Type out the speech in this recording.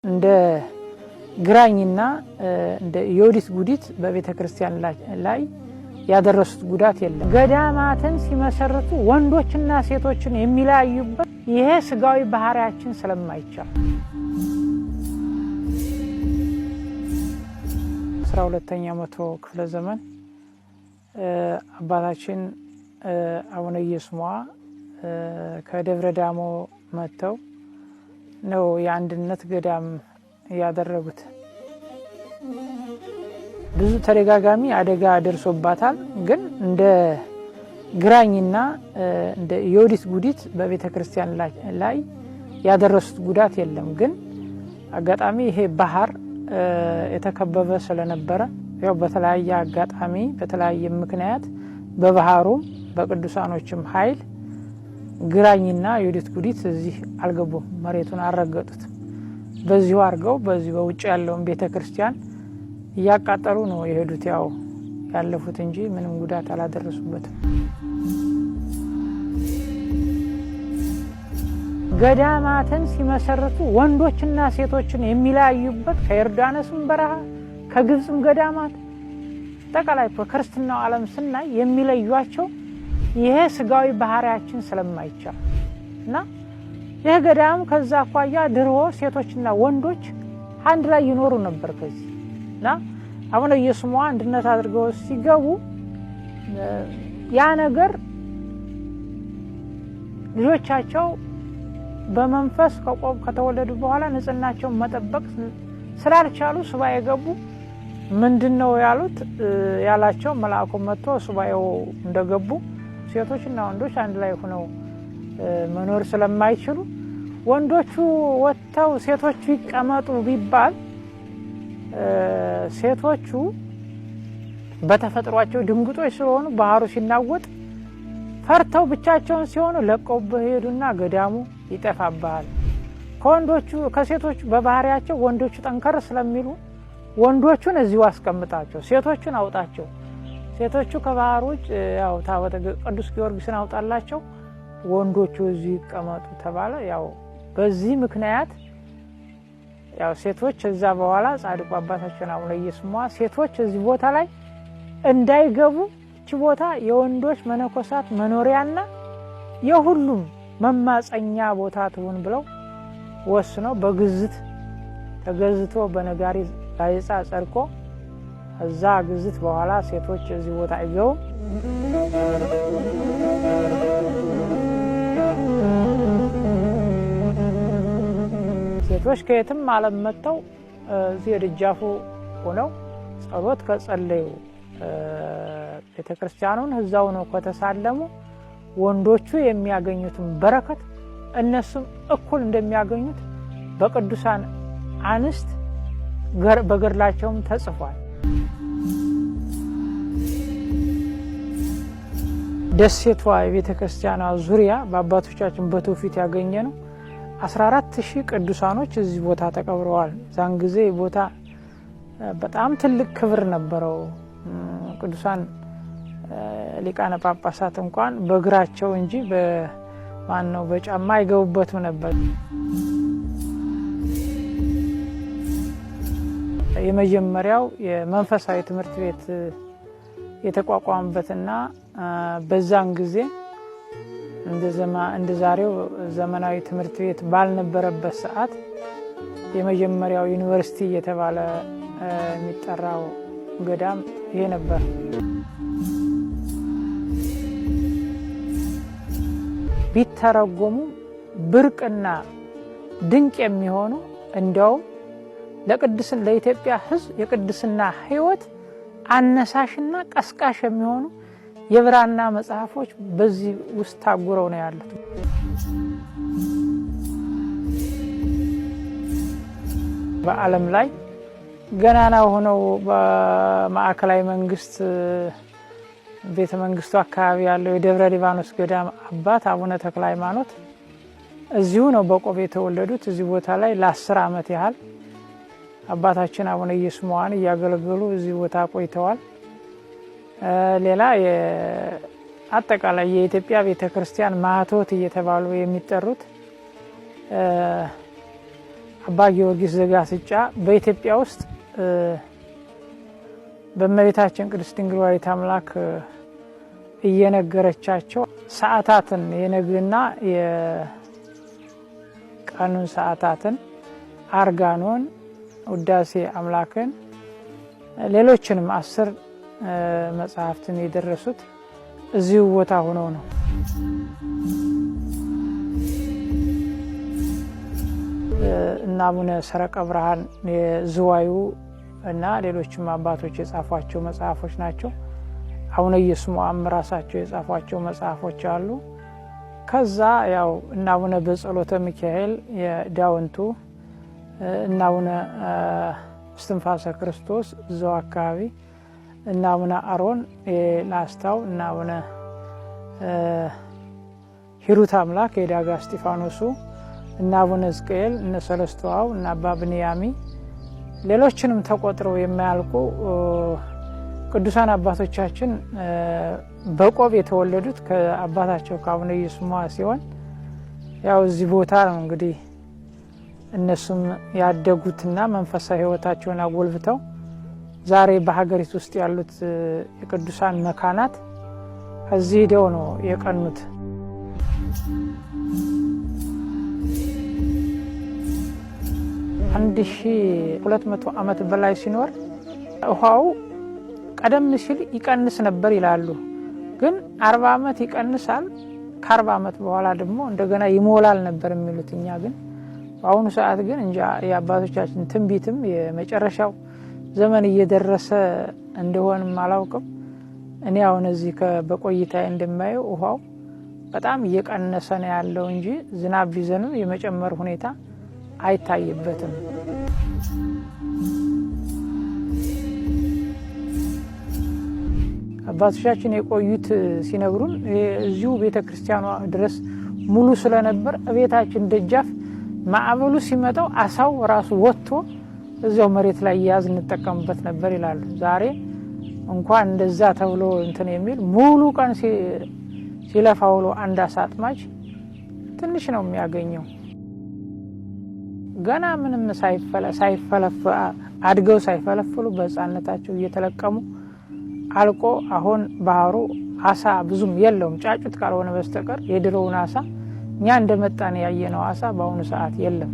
እንደ ግራኝና እንደ ዮዲት ጉዲት በቤተ ክርስቲያን ላይ ያደረሱት ጉዳት የለም። ገዳማትን ሲመሰርቱ ወንዶችና ሴቶችን የሚለያዩበት ይሄ ስጋዊ ባህሪያችን ስለማይቻል 12ኛ መቶ ክፍለ ዘመን አባታችን አቡነ ኢየሱስ ከደብረ ዳሞ መጥተው ነው የአንድነት ገዳም ያደረጉት። ብዙ ተደጋጋሚ አደጋ ደርሶባታል። ግን እንደ ግራኝና እንደ ዮዲት ጉዲት በቤተ ክርስቲያን ላይ ያደረሱት ጉዳት የለም። ግን አጋጣሚ ይሄ ባህር የተከበበ ስለነበረ ያው በተለያየ አጋጣሚ በተለያየ ምክንያት በባህሩም በቅዱሳኖችም ኃይል ግራኝና ዮዲት ጉዲት እዚህ አልገቡም፣ መሬቱን አልረገጡት። በዚሁ አድርገው በዚህ በውጭ ያለውን ቤተ ክርስቲያን እያቃጠሉ ነው የሄዱት። ያው ያለፉት እንጂ ምንም ጉዳት አላደረሱበትም። ገዳማትን ሲመሰርቱ ወንዶችና ሴቶችን የሚለያዩበት ከዮርዳኖስም በረሃ ከግብፅም ገዳማት ጠቅላይ በክርስትናው ዓለም ስናይ የሚለዩቸው ይሄ ስጋዊ ባህሪያችን ስለማይቻል እና ይህ ገዳም ከዛ አኳያ ድሮ ሴቶችና ወንዶች አንድ ላይ ይኖሩ ነበር። ከዚህ እና አቡነ ኢየሱስ አንድነት አድርገው ሲገቡ ያ ነገር ልጆቻቸው በመንፈስ ከቆብ ከተወለዱ በኋላ ንጽህናቸውን መጠበቅ ስላልቻሉ ሱባኤ ገቡ። ምንድነው ያሉት ያላቸው መልአኩ መጥቶ ሱባኤው እንደገቡ ሴቶችና ወንዶች አንድ ላይ ሆነው መኖር ስለማይችሉ ወንዶቹ ወጥተው ሴቶቹ ይቀመጡ ቢባል ሴቶቹ በተፈጥሯቸው ድንግጦች ስለሆኑ ባህሩ ሲናወጥ ፈርተው ብቻቸውን ሲሆኑ ለቀው በሄዱና ገዳሙ ይጠፋባል። ከሴቶቹ በባህሪያቸው ወንዶቹ ጠንከር ስለሚሉ ወንዶቹን እዚሁ አስቀምጣቸው፣ ሴቶቹን አውጣቸው። ሴቶቹ ከባህር ውጭ ያው ታቦተ ቅዱስ ጊዮርጊስን አውጣላቸው፣ ወንዶቹ እዚህ ይቀመጡ ተባለ። ያው በዚህ ምክንያት ያው ሴቶች እዛ በኋላ ጻድቁ አባታችን አቡነ ኢየሱስ ሴቶች እዚህ ቦታ ላይ እንዳይገቡ እቺ ቦታ የወንዶች መነኮሳት መኖሪያና የሁሉም መማፀኛ ቦታ ትሁን ብለው ወስነው በግዝት ተገዝቶ በነጋሪ ጋዜጣ ጸድቆ እዛ ግዝት በኋላ ሴቶች እዚህ ቦታ አይገቡ። ሴቶች ከየትም ዓለም መጥተው እዚህ ደጃፉ ሆነው ጸሎት ከጸለዩ ቤተክርስቲያኑን እዛው ነው ከተሳለሙ ወንዶቹ የሚያገኙትን በረከት እነሱም እኩል እንደሚያገኙት በቅዱሳን አንስት በገድላቸውም ተጽፏል። ደሴቷ የቤተክርስቲያኗ ዙሪያ በአባቶቻችን በትውፊት ያገኘ ነው 14000 ቅዱሳኖች እዚህ ቦታ ተቀብረዋል። ዛን ጊዜ ቦታ በጣም ትልቅ ክብር ነበረው። ቅዱሳን ሊቃነ ጳጳሳት እንኳን በእግራቸው እንጂ በጫማ አይገቡበትም ነበር። የመጀመሪያው የመንፈሳዊ ትምህርት ቤት የተቋቋመበትና በዛን ጊዜ እንደ ዛሬው ዘመናዊ ትምህርት ቤት ባልነበረበት ሰዓት የመጀመሪያው ዩኒቨርሲቲ የተባለ የሚጠራው ገዳም ይሄ ነበር። ቢተረጎሙ ብርቅና ድንቅ የሚሆኑ እንዲያው ለኢትዮጵያ ሕዝብ የቅድስና ሕይወት አነሳሽና ቀስቃሽ የሚሆኑ የብራና መጽሐፎች በዚህ ውስጥ ታጉረው ነው ያሉት። በዓለም ላይ ገናና ሆነው በማዕከላዊ መንግስት ቤተ መንግስቱ አካባቢ ያለው የደብረ ሊባኖስ ገዳም አባት አቡነ ተክለ ሃይማኖት እዚሁ ነው በቆብ የተወለዱት። እዚህ ቦታ ላይ ለ10 ዓመት ያህል አባታችን አቡነ ኢየሱስ እያገለገሉ እዚህ ቦታ ቆይተዋል። ሌላ አጠቃላይ የኢትዮጵያ ቤተክርስቲያን ማህቶት እየተባሉ የሚጠሩት አባ ጊዮርጊስ ዘጋስጫ በኢትዮጵያ ውስጥ በእመቤታችን ቅድስት ድንግል ወላዲተ አምላክ እየነገረቻቸው ሰዓታትን የነግና የቀኑን ሰዓታትን አርጋኖን ውዳሴ አምላክን ሌሎችንም 10 መጽሐፍትን የደረሱት እዚሁ ቦታ ሆነው ነው። እና አቡነ ሰረቀ ብርሃን የዝዋዩ እና ሌሎችም አባቶች የጻፏቸው መጽሐፎች ናቸው። አቡነ ኢየሱስ ሞዐም ራሳቸው የጻፏቸው መጽሐፎች አሉ። ከዛ ያው እና አቡነ በጸሎተ ሚካኤል የዳውንቱ እና አቡነ እስትንፋሰ ክርስቶስ እዛው አካባቢ እና አቡነ አሮን የላስታው እና አቡነ ሂሩት አምላክ የዳጋ እስጢፋኖሱ እና አቡነ ሕዝቅኤል እነ ሰለስቶአው እና አባ ብንያሚ ሌሎችንም ተቆጥረው የማያልቁ ቅዱሳን አባቶቻችን በቆብ የተወለዱት ከአባታቸው ከአቡነ ኢየሱስ ሞዐ ሲሆን ያው እዚህ ቦታ ነው እንግዲህ እነሱም ያደጉትና መንፈሳዊ ሕይወታቸውን አጎልብተው ዛሬ በሀገሪቱ ውስጥ ያሉት የቅዱሳን መካናት እዚህ ሄደው ነው የቀኑት። 1200 ዓመት በላይ ሲኖር ውሃው ቀደም ሲል ይቀንስ ነበር ይላሉ። ግን 40 ዓመት ይቀንሳል፣ ከ40 ዓመት በኋላ ደግሞ እንደገና ይሞላል ነበር የሚሉት። እኛ ግን በአሁኑ ሰዓት ግን እንጃ የአባቶቻችን ትንቢትም የመጨረሻው ዘመን እየደረሰ እንደሆነም አላውቅም። እኔ አሁን እዚህ በቆይታዬ እንደማየው ውሃው በጣም እየቀነሰ ነው ያለው እንጂ ዝናብ ቢዘንም የመጨመር ሁኔታ አይታይበትም። አባቶቻችን የቆዩት ሲነግሩን እዚሁ ቤተክርስቲያኗ ድረስ ሙሉ ስለነበር ቤታችን ደጃፍ ማዕበሉ ሲመጣው አሳው ራሱ ወጥቶ እዚያው መሬት ላይ ያዝ እንጠቀምበት ነበር ይላሉ። ዛሬ እንኳን እንደዛ ተብሎ እንትን የሚል ሙሉ ቀን ሲለፋ ውሎ አንድ አሳ አጥማጅ ትንሽ ነው የሚያገኘው። ገና ምንም ሳይፈለፍ አድገው ሳይፈለፍሉ በሕፃንነታቸው እየተለቀሙ አልቆ አሁን ባህሩ አሳ ብዙም የለውም ጫጩት ካልሆነ በስተቀር የድሮውን አሳ እኛ እንደመጣን ያየነው አሳ በአሁኑ ሰዓት የለም።